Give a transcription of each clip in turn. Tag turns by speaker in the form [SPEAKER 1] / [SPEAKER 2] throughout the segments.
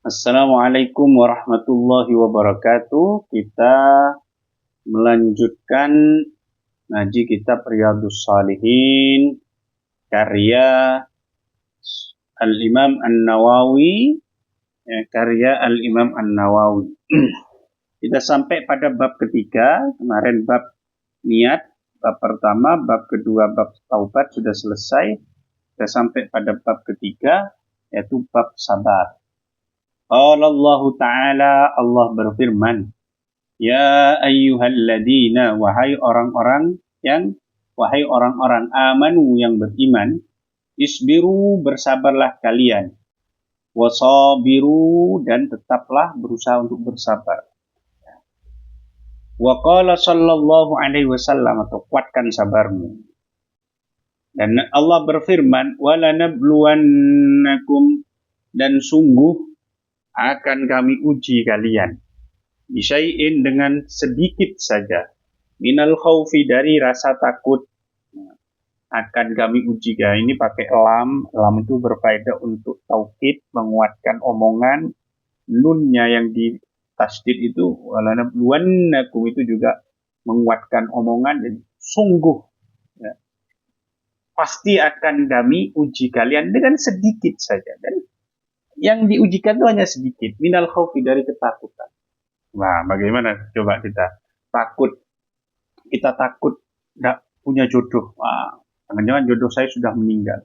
[SPEAKER 1] Assalamualaikum warahmatullahi wabarakatuh. Kita melanjutkan ngaji kitab Riyadhus Shalihin karya Al-Imam An-Nawawi, karya Al-Imam An-Nawawi. Kita sampai pada bab ketiga, kemarin bab niat, bab pertama, bab kedua, bab taubat sudah selesai. Kita sampai pada bab ketiga, yaitu bab sabar. Allah Ta'ala, Allah berfirman, Ya ayyuhalladzina, wahai orang-orang amanu yang beriman, isbiru, bersabarlah kalian, wasabiru, dan tetaplah berusaha untuk bersabar. Wa qala sallallahu alaihi wasallam, atau kuatkan sabarmu. Dan Allah berfirman, walanabluwannakum, dan sungguh akan kami uji kalian, bisyai'in, dengan sedikit saja, minal khaufi, dari rasa takut. Akan kami uji. Ini pakai lam itu berfaedah untuk taukid, menguatkan omongan. Nunnya yang di tasdid itu walanabluwannakum, itu juga menguatkan omongan. Jadi sungguh, ya, pasti akan kami uji kalian dengan sedikit saja. Dan yang diujikan itu hanya sedikit, minal khaufi, dari ketakutan. Nah, bagaimana coba kita takut tidak punya jodoh. Wah, jangan-jangan jodoh saya sudah meninggal.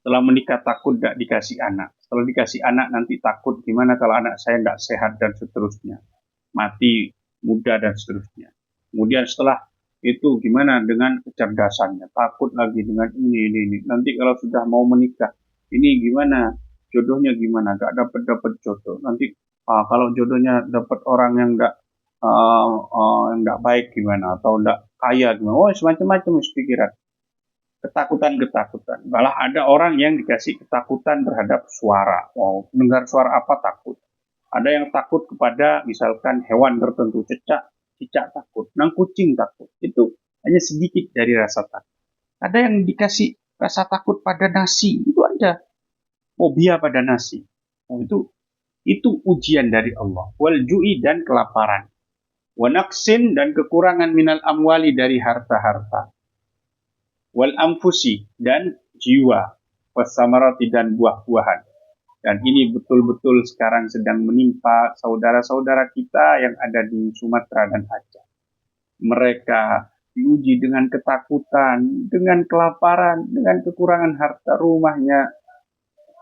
[SPEAKER 1] Setelah menikah takut tidak dikasih anak. Setelah dikasih anak nanti takut gimana kalau anak saya tidak sehat dan seterusnya, mati muda dan seterusnya. Kemudian setelah itu gimana dengan kecerdasannya, takut lagi dengan ini. Nanti kalau sudah mau menikah, ini gimana, jodohnya gimana, gak dapat jodoh. Nanti kalau jodohnya dapat orang yang nggak baik gimana, atau nggak kaya gimana, semacam-macam pikiran, ketakutan. Malah ada orang yang dikasih ketakutan terhadap suara. Mendengar suara apa takut. Ada yang takut kepada misalkan hewan tertentu, cicak takut, kucing takut. Itu hanya sedikit dari rasa takut. Ada yang dikasih rasa takut pada nasi, itu ada fobia pada nasi. Itu ujian dari Allah. Wal ju'i, dan kelaparan. Wa naqsin, dan kekurangan minal amwali, dari harta-harta. Wal anfusi, dan jiwa. Was samarati, dan buah-buahan. Dan ini betul-betul sekarang sedang menimpa saudara-saudara kita yang ada di Sumatera dan Aceh. Mereka diuji dengan ketakutan, dengan kelaparan, dengan kekurangan harta. Rumahnya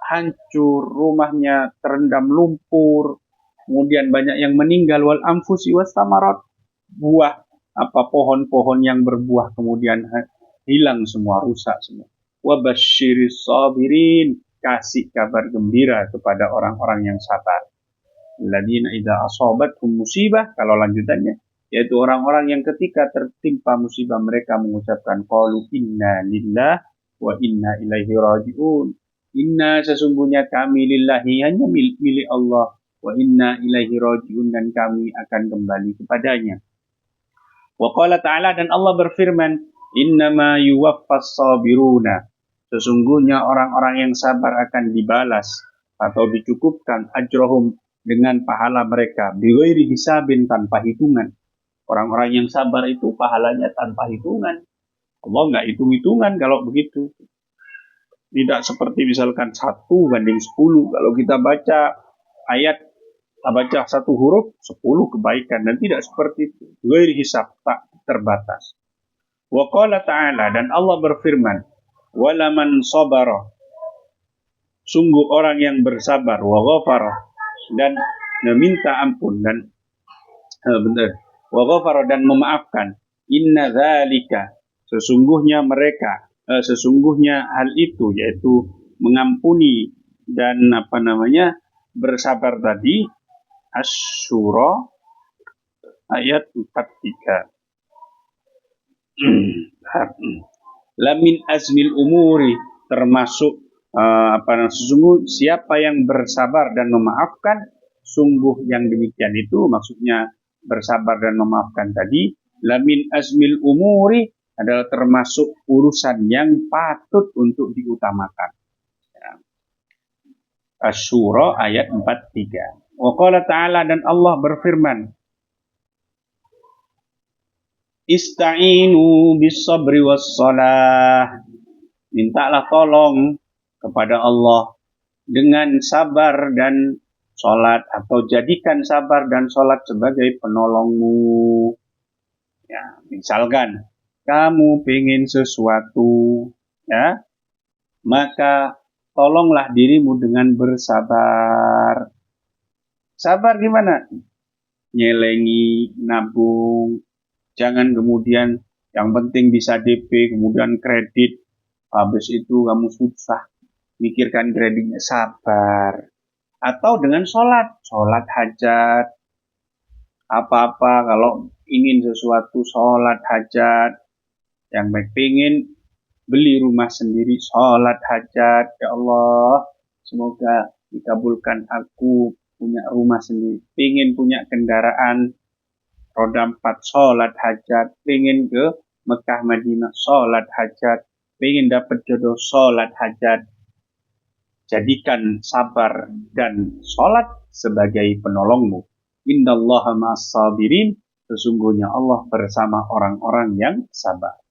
[SPEAKER 1] hancur, rumahnya terendam lumpur, kemudian banyak yang meninggal. Wal anfusi was samarat, buah pohon-pohon yang berbuah kemudian hilang semua, rusak semua. Wa basyiris sabirin, kasih kabar gembira kepada orang-orang yang sabar. Alladzina idza asabathum musibah, kalau lanjutannya, yaitu orang-orang yang ketika tertimpa musibah mereka mengucapkan qalu inna lillah wa inna ilaihi raji'un. Inna, sesungguhnya kami, lillahi, hanya milik Allah, wa inna ilaihi raji'un, dan kami akan kembali kepadanya. Wa qala ta'ala, dan Allah berfirman, innama yuwaffas sabiruna, sesungguhnya orang-orang yang sabar akan dibalas atau dicukupkan ajrohum, dengan pahala mereka, bighairi hisabin, tanpa hitungan. Orang-orang yang sabar itu pahalanya tanpa hitungan. Allah nggak hitung-hitungan kalau begitu. Tidak seperti misalkan 1:10. Kalau kita baca ayat, kita baca satu huruf, 10 kebaikan. Dan tidak seperti itu. Ghairi hisab, tak terbatas. Wa qala ta'ala, dan Allah berfirman, walaman sabara, sungguh orang yang bersabar, wa ghafara, dan meminta ampun, dan wa ghafara, dan memaafkan, inna dzalika, sesungguhnya hal itu, yaitu mengampuni dan bersabar tadi, Asy-Syura ayat 43. Lamin azmil umuri, termasuk sesungguh siapa yang bersabar dan memaafkan, sungguh yang demikian itu, maksudnya bersabar dan memaafkan tadi, lamin azmil umuri, adalah termasuk urusan yang patut untuk diutamakan. Ya. Asy-Syura ayat 43. Wa qala ta'ala, dan Allah berfirman, Ista'inu bis sabri was salah. Mintalah tolong kepada Allah dengan sabar dan sholat, atau jadikan sabar dan sholat sebagai penolongmu. Ya, misalkan kamu pengen sesuatu, ya, maka tolonglah dirimu dengan bersabar. Sabar gimana? Nyelengi, nabung, jangan kemudian yang penting bisa DP, kemudian kredit, habis itu kamu susah mikirkan kreditnya. Sabar. Atau dengan sholat hajat, apa-apa kalau ingin sesuatu, sholat hajat. Yang pengen beli rumah sendiri, sholat hajat, ya Allah semoga dikabulkan aku punya rumah sendiri. Pengen punya kendaraan roda 4, sholat hajat. Pengen ke Mekah Madinah, sholat hajat. Pengen dapat jodoh, sholat hajat. Jadikan sabar dan sholat sebagai penolongmu. Innallaha ma'as sabirin, sesungguhnya Allah bersama orang-orang yang sabar.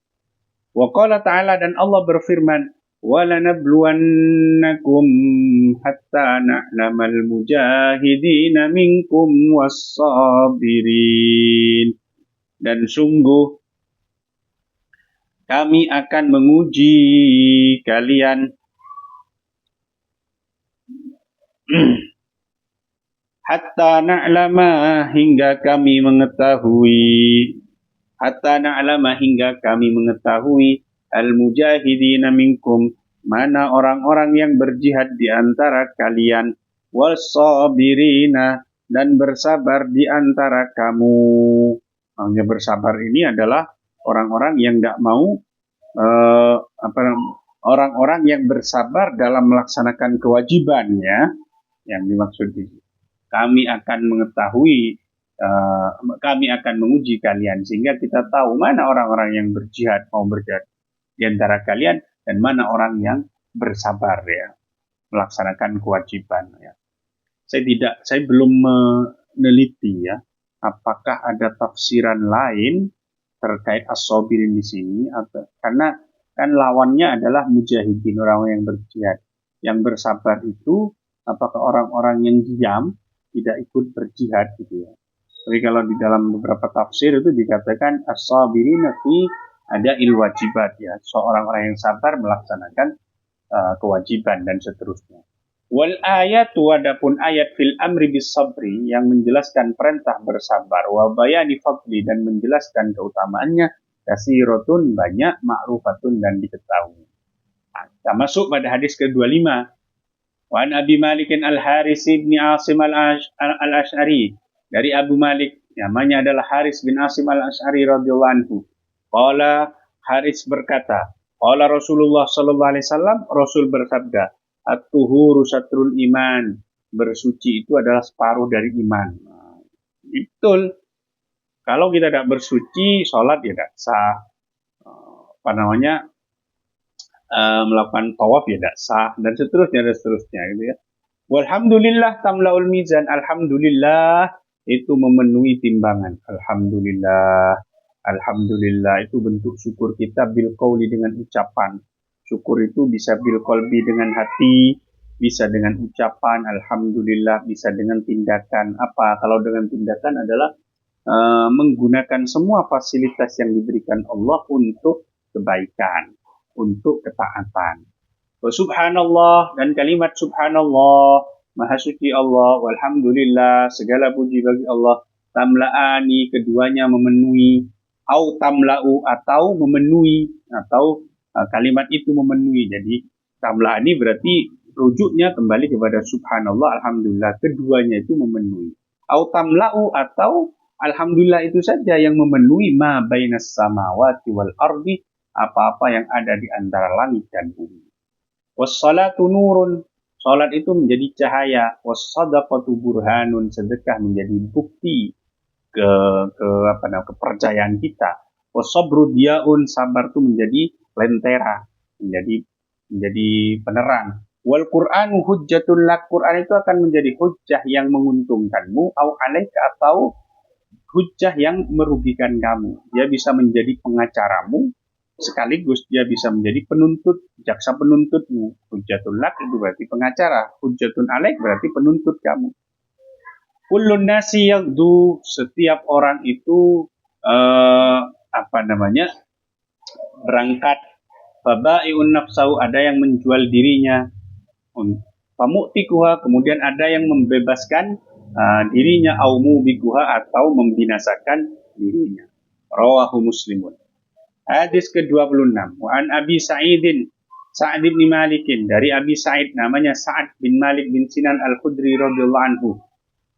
[SPEAKER 1] Wa qala ta'ala, dan Allah berfirman, وَلَنَبْلُوَنَّكُمْ حَتَّى نَعْلَمَ الْمُجَاهِدِينَ مِنْكُمْ وَالصَّابِرِينَ. Dan sungguh kami akan menguji kalian hatta na'lama, hingga kami mengetahui, al-mujahidina minkum, mana orang-orang yang berjihad di antara kalian, was-sabirina, dan bersabar di antara kamu. Maksudnya bersabar ini adalah orang-orang yang tidak mau orang-orang yang bersabar dalam melaksanakan kewajibannya, yang dimaksud ini. Kami akan mengetahui, kami akan menguji kalian sehingga kita tahu mana orang-orang yang berjihad, mau berjihad di antara kalian, dan mana orang yang bersabar, ya, melaksanakan kewajiban, ya. Saya belum meneliti, ya, apakah ada tafsiran lain terkait as-sabirin di sini, atau karena kan lawannya adalah mujahidin, orang yang berjihad. Yang bersabar itu apakah orang-orang yang diam, tidak ikut berjihad, gitu ya. Tapi kalau di dalam beberapa tafsir itu dikatakan as-sabirin fi ada il-wajibat, ya, seorang orang yang sabar melaksanakan kewajiban dan seterusnya. Wal ayatu, adapun ayat fil amri bis sabri yang menjelaskan perintah bersabar, wa bayani fadli, dan menjelaskan keutamaannya, kasiratun, banyak, ma'rufatun, dan diketahui. Kita masuk pada hadis ke-25. Wa an Abi Malik al-Haris bin Asim al-Asy'ari, dari Abu Malik, namanya adalah Haris bin Asim al-Asy'ari radhiyallahu anhu. Qala, Haris berkata, qala Rasulullah sallallahu alaihi wasallam, Rasul bersabda, at-tuhuru syatrul iman, bersuci itu adalah separuh dari iman. Betul. Kalau kita tidak bersuci, sholat ya tidak sah. Melakukan tawaf ya tidak sah, dan seterusnya gitu ya. Walhamdulillah tamlaul mizan, alhamdulillah itu memenuhi timbangan. Alhamdulillah itu bentuk syukur kita bil qauli, dengan ucapan. Syukur itu bisa bil qalbi, dengan hati, bisa dengan ucapan alhamdulillah, bisa dengan tindakan. Apa? Kalau dengan tindakan adalah menggunakan semua fasilitas yang diberikan Allah untuk kebaikan, untuk ketaatan. Wa subhanallah, dan kalimat subhanallah, maha suci Allah, walhamdulillah, segala puji bagi Allah, tamla'ani, keduanya memenuhi, au tamla'u, atau memenuhi, atau kalimat itu memenuhi. Jadi tamla'ani berarti rujuknya kembali kepada subhanallah, alhamdulillah, keduanya itu memenuhi. Au tamla'u, atau alhamdulillah itu saja yang memenuhi ma bainas samawati wal ardi, apa-apa yang ada di antara langit dan bumi. Wassalatu nurun, salat itu menjadi cahaya. Wassadaqatu burhanun, sedekah menjadi bukti kepercayaan kita. Wassabru diyaun, sabar itu menjadi lentera, menjadi penerang. Wal Qur'anu hujjatul lak. Quran itu akan menjadi hujjah yang menguntungkanmu, au alaika, atau hujjah yang merugikan kamu. Dia bisa menjadi pengacaramu, sekaligus dia bisa menjadi penuntut, jaksa penuntutmu. Hujjatul lak itu berarti pengacara, hujjatun alaik berarti penuntut kamu. Kullun nasi yaghdu, setiap orang itu berangkat. Fabai'un nafsahu, ada yang menjual dirinya. Famu'tikuha, kemudian ada yang membebaskan dirinya, au mubikuha, atau membinasakan dirinya. Rawahu Muslimun. Hadis ke-26. Wa an Abi Sa'idin Sa'd bin Malikin, dari Abi Sa'id namanya Sa'ad bin Malik bin Sinan Al-Khudri radhiyallahu anhu.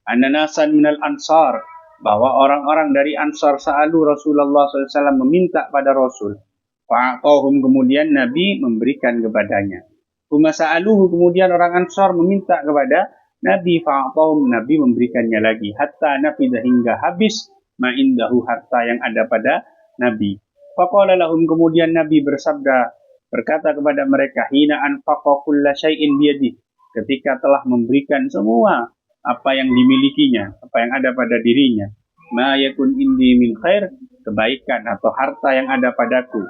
[SPEAKER 1] Anna nasan minal ansar, bahwa orang-orang dari Ansar sa'alu Rasulullah SAW, meminta pada Rasul. Fa'atahum, kemudian Nabi memberikan kepadanya. Huma sa'aluhu, kemudian orang Ansar meminta kepada Nabi. Fa'atahum, Nabi memberikannya lagi. Hatta nafidah, hingga habis ma'indahu, harta yang ada pada Nabi. Faqala lahum, kemudian Nabi bersabda, berkata kepada mereka, hina anfaqa kulla syai'in biyadih, ketika telah memberikan semua apa yang dimilikinya, apa yang ada pada dirinya. Ma yakun indi min khair, kebaikan atau harta yang ada padaku.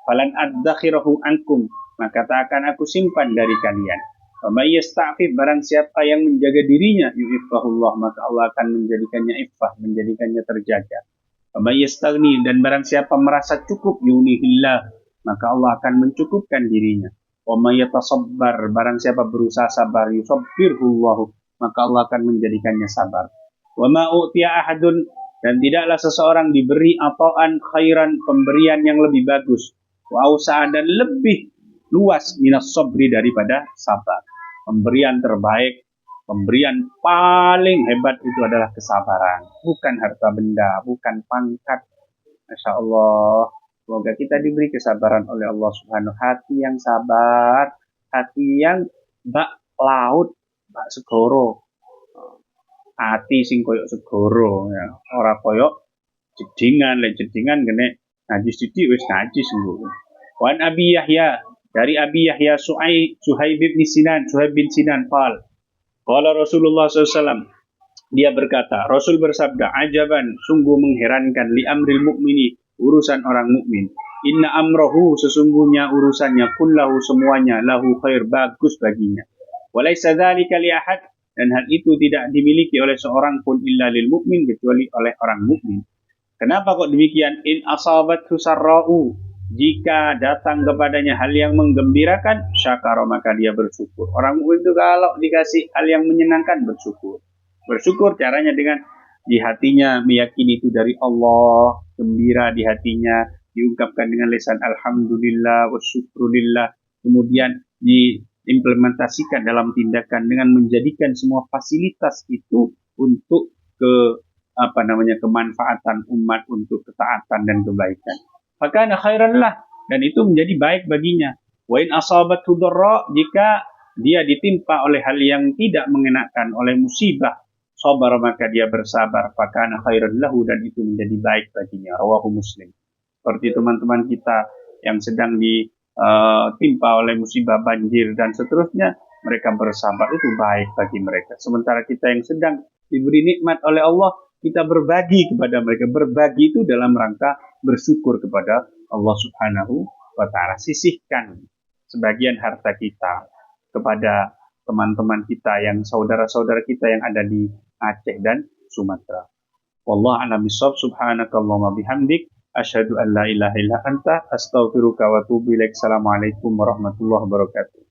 [SPEAKER 1] Falan addakhirahu ankum, maka tak akan aku simpan dari kalian. Wa may yasta'fif, barang siapa yang menjaga dirinya, yu'iffahullah, maka Allah akan menjadikannya iffah, menjadikannya terjaga. Wa may yastaghni, dan barang siapa merasa cukup, yunihillah, maka Allah akan mencukupkan dirinya. Wa may yatasabbar, barang siapa berusaha sabar, yusabbirhullahu, maka Allah akan menjadikannya sabar. Wa ma u'tiya ahadun, dan tidaklah seseorang diberi apaan khairan, pemberian yang lebih bagus, wa ausa'a, dan lebih luas, minas sabri, daripada sabar. Pemberian terbaik, pemberian paling hebat itu adalah kesabaran, bukan harta benda, bukan pangkat. Masya Allah, semoga kita diberi kesabaran oleh Allah Subhanahu. Hati yang sabar, hati yang bak laut, bak segoro, hati sing koyok segoro, ya. Ora koyok jedingan, lek jedingan kene najis sithik wis najis lho. Wan Abi Yahya, dari Abi Yahya Suhaib bin Sinan qala Rasulullah SAW, dia berkata, Rasul bersabda, ajaban, sungguh mengherankan, li amril mukmini, urusan orang mukmin. Inna amrohu, sesungguhnya urusannya, kullahu, semuanya, lahu khair, bagus baginya. Walaysa dzalika li ahad, dan hal itu tidak dimiliki oleh seorang pun, illa lil mukmin, kecuali oleh orang mukmin. Kenapa kok demikian? In asabathu sarra'u, jika datang kepadanya hal yang menggembirakan, syakara, maka dia bersyukur. Orang mukmin itu kalau dikasih hal yang menyenangkan, bersyukur. Bersyukur caranya dengan di hatinya meyakini itu dari Allah, gembira di hatinya, diungkapkan dengan lisan alhamdulillah wa syukrulillah, kemudian diimplementasikan dalam tindakan dengan menjadikan semua fasilitas itu untuk kemanfaatan umat, untuk ketaatan dan kebaikan. Maka khairan lah, dan itu menjadi baik baginya. Wa in asabathu dharra, jika dia ditimpa oleh hal yang tidak mengenakan, oleh musibah, sabar, maka dia bersabar, fakana khairan lahu, dan itu menjadi baik baginya. Rawahu Muslim. Seperti teman-teman kita yang sedang ditimpa oleh musibah banjir dan seterusnya, mereka bersabar, itu baik bagi mereka. Sementara kita yang sedang diberi nikmat oleh Allah, kita berbagi kepada mereka. Berbagi itu dalam rangka bersyukur kepada Allah Subhanahu wa ta'ala. Sisihkan sebagian harta kita kepada teman-teman kita, yang saudara-saudara kita yang ada di Aceh dan Sumatera. Wallahu a'lam bishawab. Subhanakallahumma bihamdik, asyhadu an la ilaha illa anta, astaghfiruka wa atubu ilaik. Assalamualaikum warahmatullahi wabarakatuh.